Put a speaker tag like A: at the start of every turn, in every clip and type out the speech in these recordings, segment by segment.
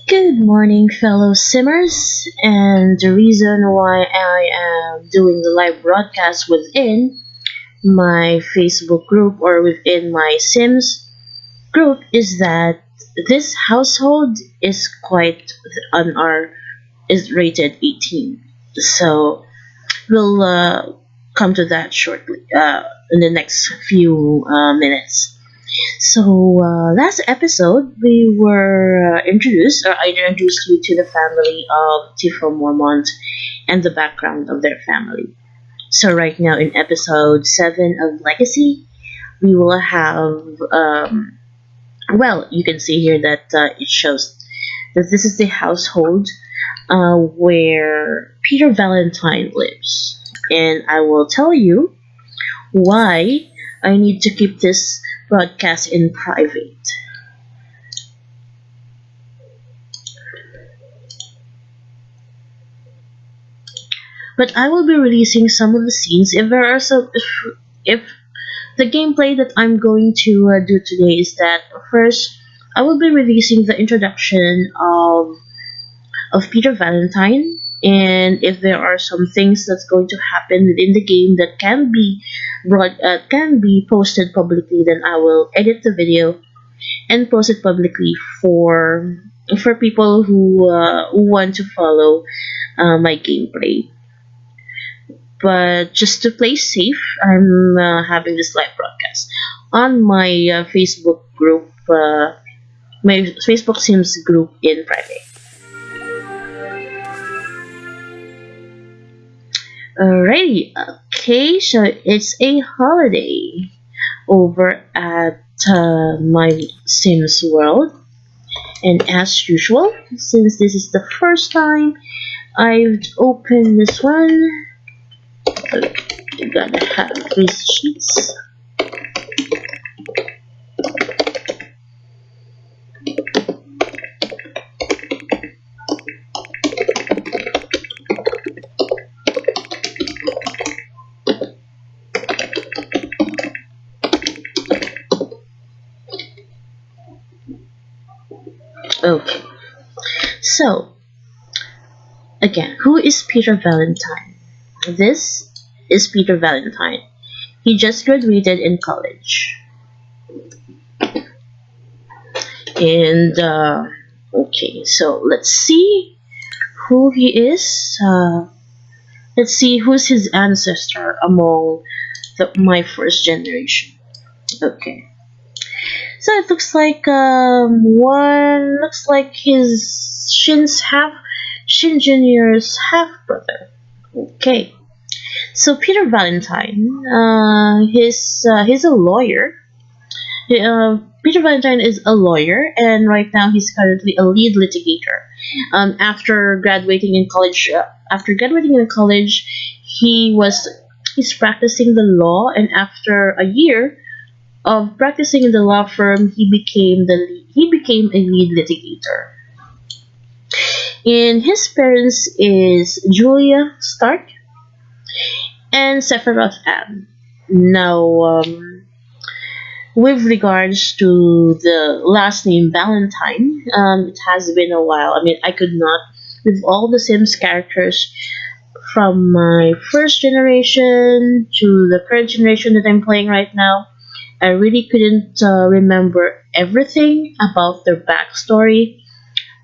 A: Good morning, fellow simmers. And the reason why I am doing the live broadcast within my Facebook group or within my Sims group is that this household is quite on our is rated 18. So we'll come to that shortly in the next few minutes. So last episode we were introduced, or I introduced you to the family of Tifo Mormont and the background of their family. So right now in episode 7 of Legacy, we will have, well, you can see here that it shows that this is the household where Peter Valentine lives. And I will tell you why I need to keep this broadcast in private. But I will be releasing some of the scenes if there are some if the gameplay that I'm going to do today is that first I will be releasing the introduction of Peter Valentine, and if there are some things that's going to happen within the game that can be posted publicly, then I will edit the video and post it publicly for people who want to follow my gameplay. But just to play safe, I'm having this live broadcast on my Facebook group, my Facebook Sims group in private. Alrighty, okay, so it's a holiday over at my Sims world, and as usual, since this is the first time I've opened this one, you gotta have these sheets. Okay, so again, who is Peter Valentine? This is Peter Valentine. He just graduated in college. And okay, so let's see who he is. Let's see who's his ancestor among my first generation. Okay, so it looks like his Shin Junior's half brother. Okay, so Peter Valentine, he's a lawyer. Peter Valentine is a lawyer, and right now he's currently a lead litigator. After graduating in college, he's practicing the law, and after a year of practicing in the law firm, he became a lead litigator. And his parents is Julia Stark and Sephiroth Ann. Now, with regards to the last name Valentine, it has been a while. I mean, I could not, with all the Sims characters from my first generation to the current generation that I'm playing right now, I really couldn't remember everything about their backstory,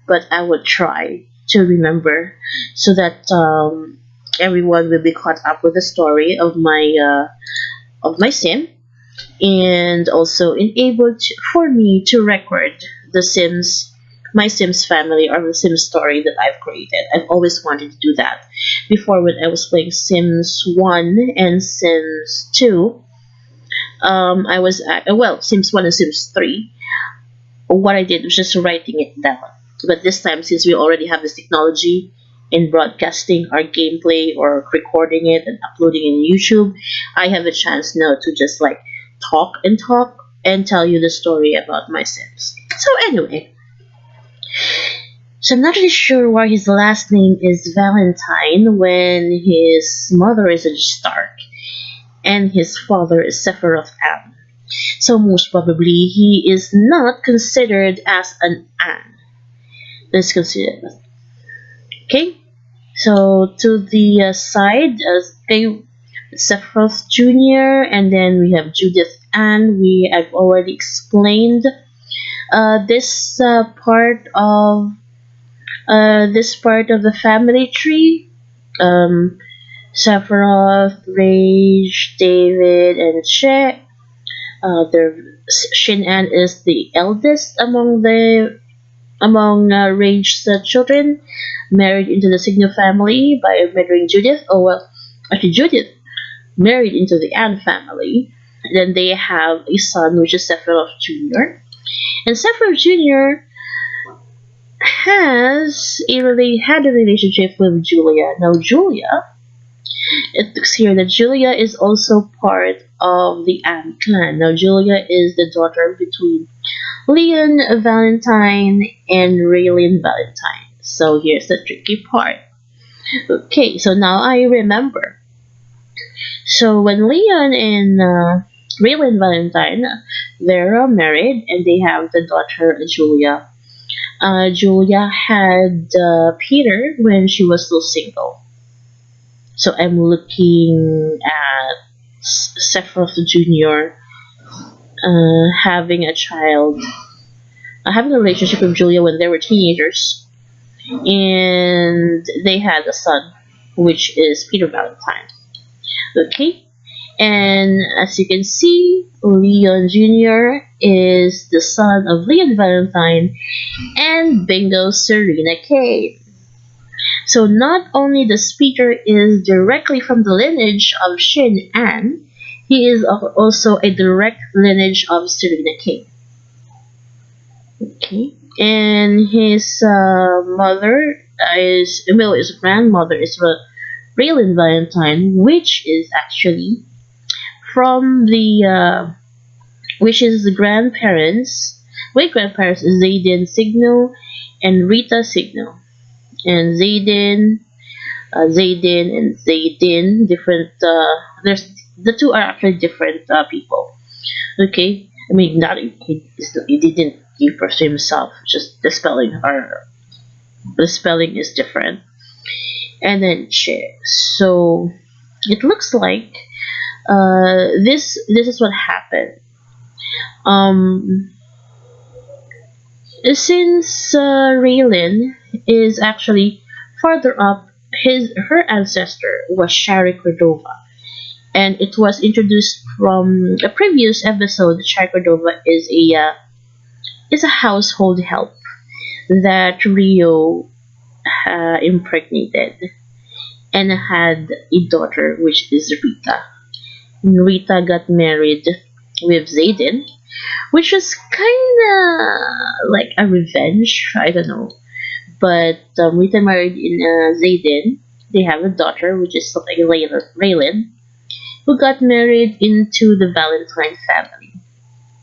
A: but I would try to remember so that everyone will be caught up with the story of my sim, and also enabled for me to record the Sims, my Sims family, or the Sims story that I've created. I've always wanted to do that. Before, when I was playing Sims 1 and Sims 2, Sims 1 and Sims 3, what I did was just writing it down. But this time, since we already have this technology in broadcasting our gameplay or recording it and uploading it in YouTube, I have a chance now to just like talk and tell you the story about my Sims. So anyway, so I'm not really sure why his last name is Valentine when his mother is a Stark and his father is Sephiroth Am. So most probably he is not considered as an An. Let's consider that. Okay. So to the side, okay, Sephiroth Jr. and then we have Judith Ann. We have already explained this part of the family tree. Um, Sephiroth, Rage, David, and She. Shin An is the eldest among Rage's children, married into the Signo family by marrying Judith. Oh well, actually Judith married into the Anne family. Then they have a son, which is Sephiroth Jr. And Sephiroth Jr. had a relationship with Julia. Now Julia, it looks here that Julia is also part of the Anne clan. Now Julia is the daughter between Leon Valentine and Raylene Valentine. So here's the tricky part. Okay, so now I remember. So when Leon and Raylene Valentine, they're married and they have the daughter Julia. Julia had Peter when she was still single. So I'm looking at Sephiroth Jr. Having a child, having a relationship with Julia when they were teenagers, and they had a son, which is Peter Valentine. Okay, and as you can see, Leon Jr. is the son of Leon Valentine and Bingo Serena Kane. So not only does Peter is directly from the lineage of Shin An, he is also a direct lineage of Serena Kane. Okay, and his mother his grandmother is Raylan Valentine, which is actually from the which is the grandparents, great grandparents is Zayden Signo and Rita Signo, and Zayden and Zaydin different. There's the two are actually different people. Okay, I mean not he didn't give birth to himself. Just the spelling is different. And then Che. So it looks like this is what happened. Um, since Raylan is actually farther up, her ancestor was Shari Cordova, and it was introduced from a previous episode. Shari Cordova is a household help that Rio impregnated and had a daughter, which is Rita. Rita got married with Zayden, which was kinda like a revenge. I don't know, but Rita married in Zayden. They have a daughter, which is like Raylan, who got married into the Valentine family.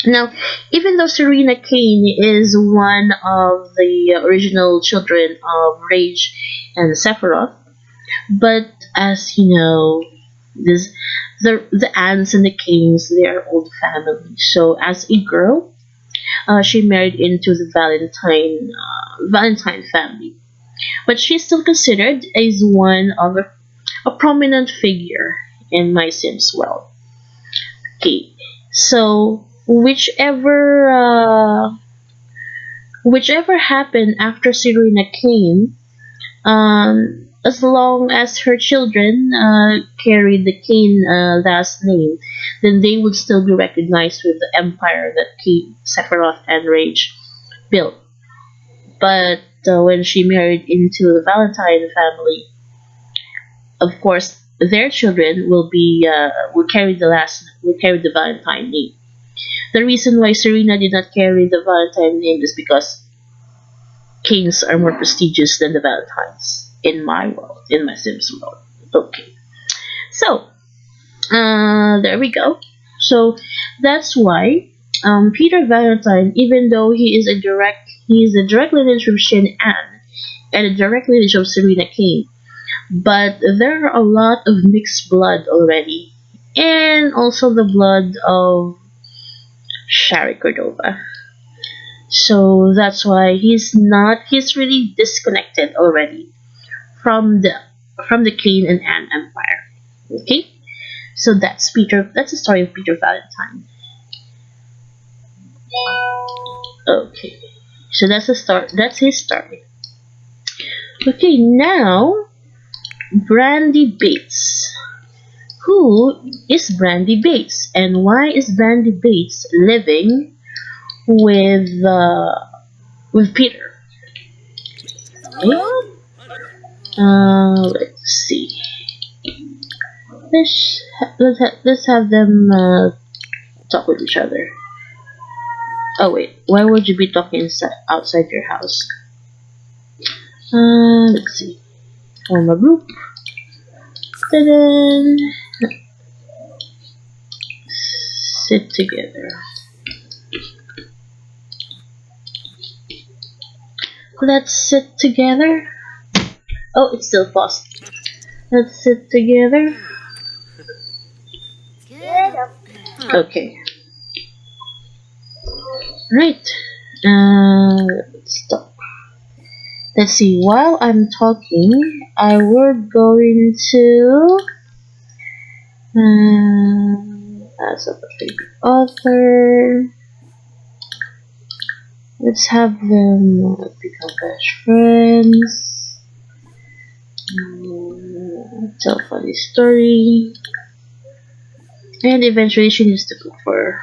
A: Now, even though Serena Kane is one of the original children of Rage and Sephiroth, but as you know, this the Annes and the Kanes, they are old family. So as a girl, she married into the Valentine family, but she's still considered as one of a prominent figure in my Sims world. Okay, so whichever happened after Serena Kane, as long as her children carried the Kane last name, then they would still be recognized with the empire that Kane, Sephiroth, and Rage built. But when she married into the Valentine family, of course, their children will carry the Valentine name. The reason why Serena did not carry the Valentine name is because Kanes are more prestigious than the Valentines in my world, in my Sims world. Okay, so there we go. So that's why Peter Valentine, even though he is a direct lineage from Shin An and a direct lineage of Serena Kane, but there are a lot of mixed blood already, and also the blood of Shari Cordova. So that's why he's really disconnected already from the Cain and Anne empire. Okay? So that's the story of Peter Valentine. Okay. So that's his story. Okay, now Brandy Bates. Who is Brandy Bates and why is Brandy Bates living with Peter? Okay. Let's see. Let's have them talk with each other. Oh wait, why would you be talking outside your house? Let's see. Form a group. Then sit together. Let's sit together. Oh, it's still paused. Let's sit together. Okay. Right. Let's stop. Let's see. While I'm talking, I will going to as a favorite author. Let's have them become best friends. Tell a funny story. And eventually she needs to cook for her.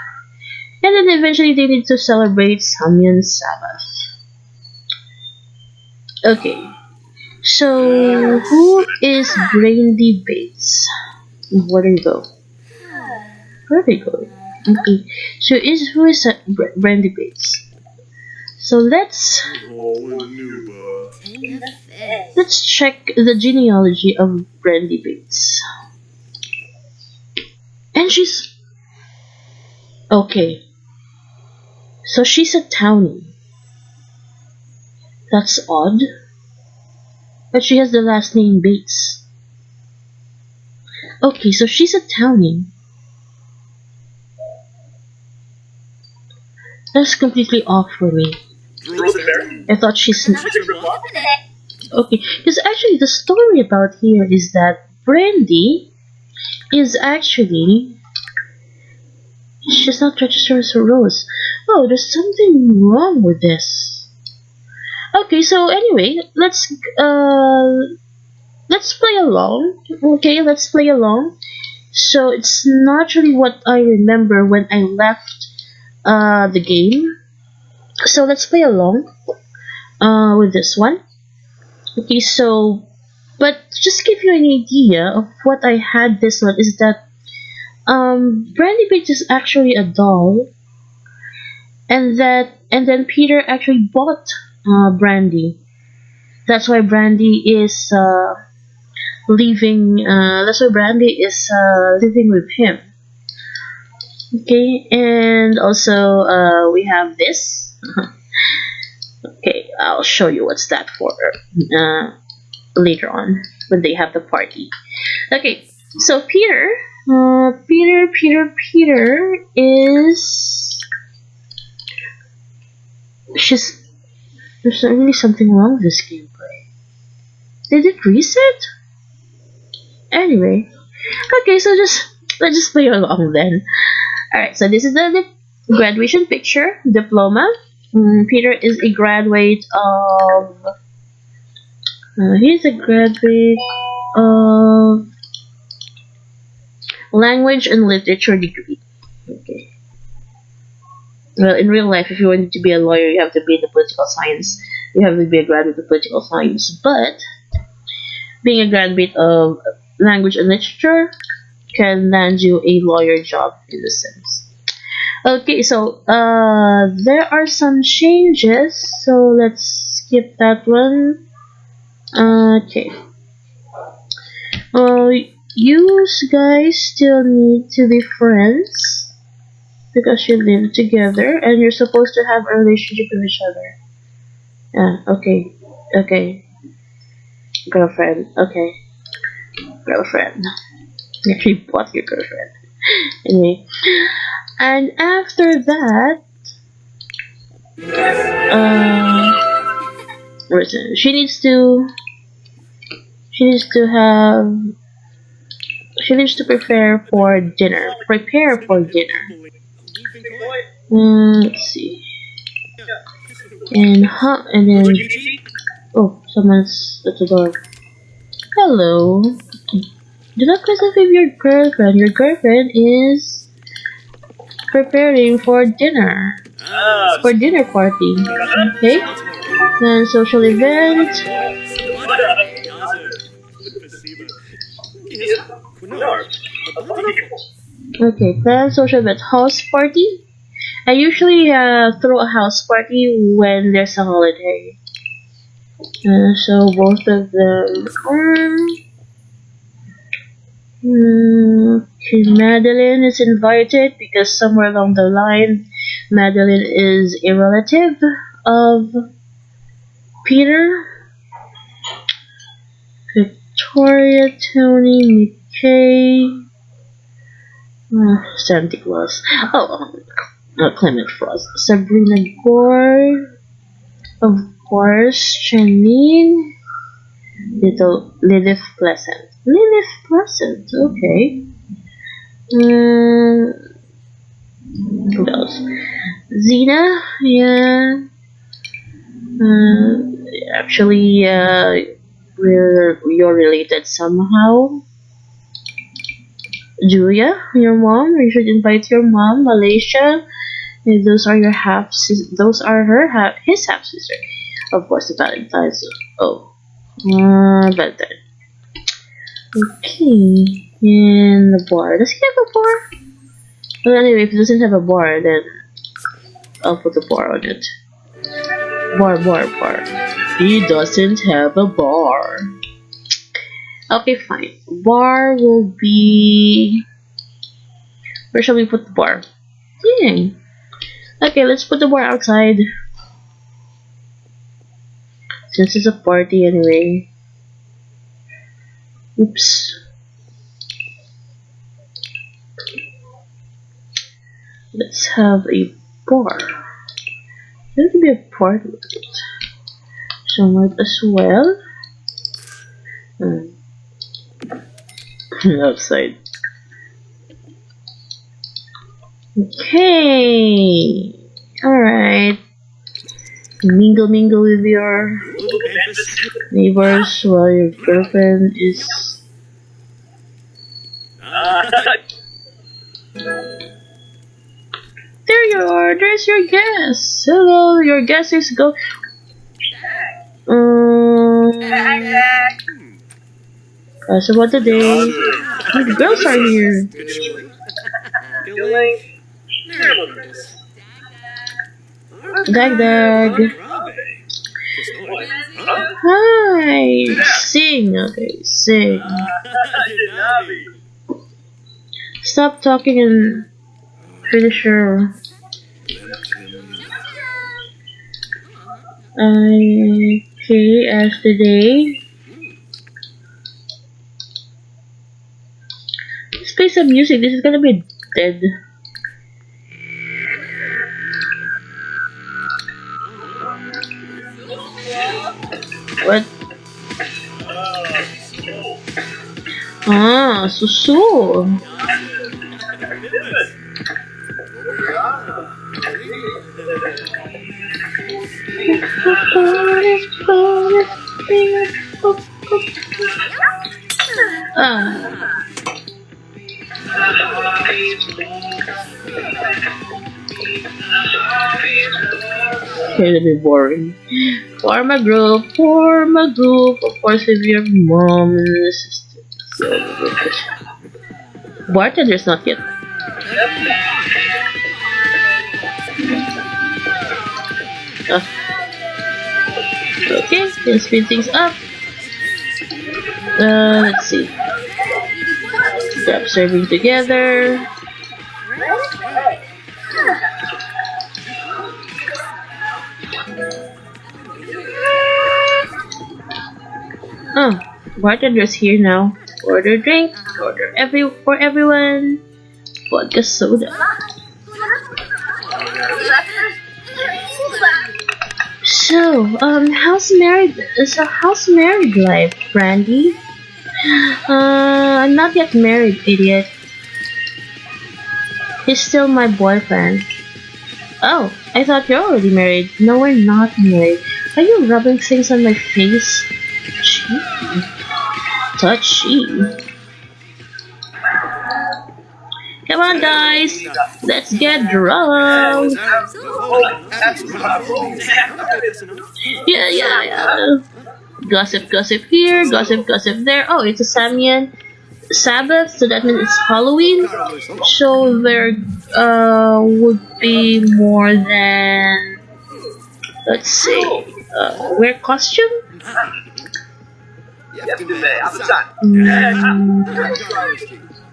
A: And then eventually they need to celebrate Samyang Sabbath. Okay. So who is Brandy Bates? Where do you go? Where do you go? Okay. So who is Brandy Bates? So let's check the genealogy of Brandy Bates. And she's okay. So she's a townie. That's odd. But she has the last name Bates. Okay, so she's a townie. That's completely off for me. I thought she's okay. Because actually, the story about here is that Brandy is actually she's not registered as a rose. Oh, there's something wrong with this. Okay, so anyway, let's play along. Okay, let's play along. So it's not really what I remember when I left the game. So let's play along with this one. Okay, so but just to give you an idea of what I had this one is that Brandy Bates is actually a doll, and then Peter actually bought Brandy. That's why Brandy is leaving. That's why Brandy is living with him. Okay, and also we have this. Okay, I'll show you what's that for later on when they have the party. Okay, so Peter is she's there's really something wrong with this gameplay. Did it reset? Anyway, okay, so let's just play along then. Alright, so this is the graduation picture, diploma. Peter is a graduate of. He's a graduate of language and literature degree. Okay. Well, in real life, if you want to be a lawyer, you have to be in the political science. You have to be a graduate of political science. But being a graduate of language and literature can land you a lawyer job in a sense. Okay, so there are some changes. So let's skip that one. Okay. You guys still need to be friends because you live together and you're supposed to have a relationship with each other. Yeah, okay. Okay. Girlfriend. Okay. Girlfriend. You actually bought your girlfriend. Anyway. And after that, Listen, have she needs to prepare for dinner. Prepare for dinner. Let's see. And then oh, someone's at the door. Hello. Do not gossip with your girlfriend. Your girlfriend is preparing for dinner. For dinner party. Okay? Then social event. Okay, plan social event. House party. I usually throw a house party when there's a holiday. So both of them are. Okay, Madeline is invited because somewhere along the line, Madeline is a relative of Peter. Victoria, Tony, McKay, Santa Claus. Oh, Clement Frost. Sabrina Gore. Of course, Janine. Little Lilith Pleasant. Lilith Pleasant, okay. Who else? Zena, yeah. Actually, you're related somehow. Julia, your mom. You should invite your mom. Malaysia. Those are your half. Those are his half sister. Of course, the Valentine's. Oh, Valentine. Okay, and the bar. Does he have a bar? Well, anyway, if it doesn't have a bar, then I'll put a bar on it. Bar. He doesn't have a bar. Okay, fine. Bar will be. Where shall we put the bar? Yeah. Okay, let's put the bar outside. Since it's a party anyway. Oops. Let's have a bar. There could be a party with it. So might as well. Outside. Okay. Alright. Mingle with your neighbors while your girlfriend is. There you are. There's your guest. Hello, your guest is go. That's about the day. The girls are here. Dag. Hi. Sing. Okay, sing. Stop talking and finish your. Okay, as today. Let's play some music. This is gonna be dead. What? Susu. Okay, that'd be boring. Form a group. Of course, with your mom and sister. Bartender's not yet. Okay, let's speed things up. Let's see. Grab serving together. Bartender's here now. Order drink. Order for everyone. Vodka soda. How's married life, Brandy? I'm not yet married, idiot. He's still my boyfriend. Oh, I thought you're already married. No, we're not married. Are you rubbing things on my face? Gee, touchy. Come on, guys. Let's get drunk. Yeah. Gossip, gossip here, gossip there. Oh, it's a Sabbath, so that means it's Halloween. So there would be more than, let's see, wear costume?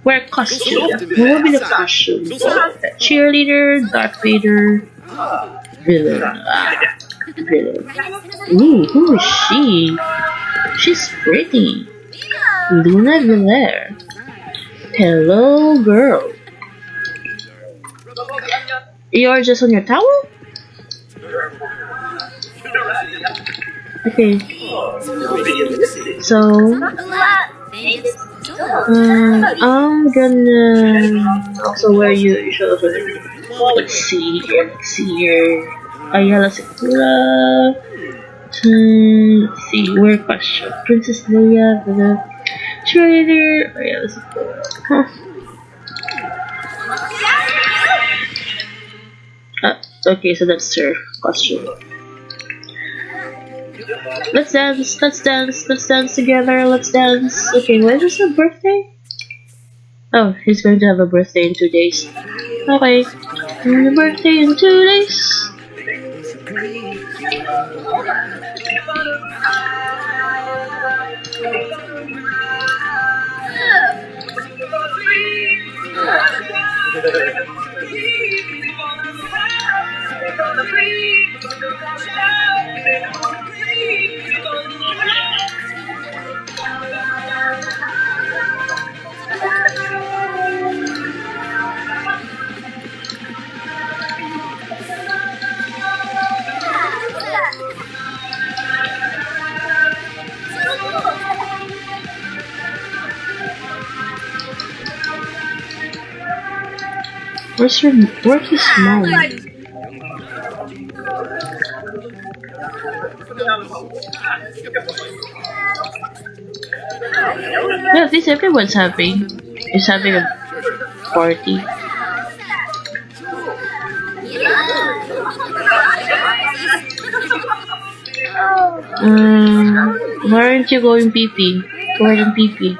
A: Wear costume. What will be the costume? Cheerleader, Darth Vader, villain. Villain. Ooh, who is she? She's pretty. Luna Villar. Hello, girl. You're just on your towel? Okay. So, I'm gonna also wear you show. Let's see here. Ayala Sakura. Let's see, where question? Princess Leia, the trader. Ayala Sakura. Huh. Okay, so that's her costume. Let's dance together, let's dance. Okay, when is her birthday? Oh, he's going to have a birthday in 2 days. Okay, birthday in 2 days. Where's his mom? Yeah, at least everyone's happy. He's having a party. Why aren't you going pee-pee? Go ahead and pee-pee.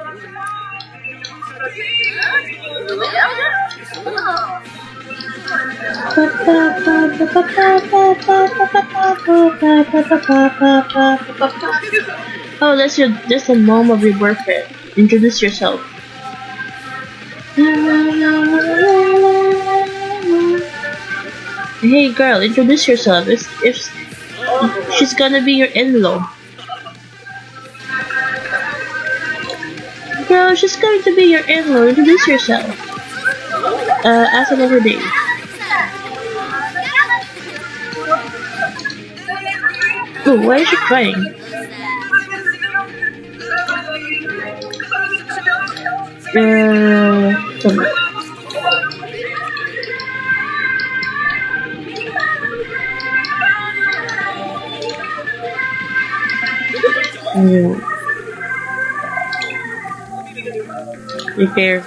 A: Oh, that's the mom of your boyfriend. Introduce yourself. Hey girl, introduce yourself. If she's gonna be your in-law. Girl, she's going to be your in-law. Introduce yourself. Ask another day. Oh, why is she crying? Come on. Repair.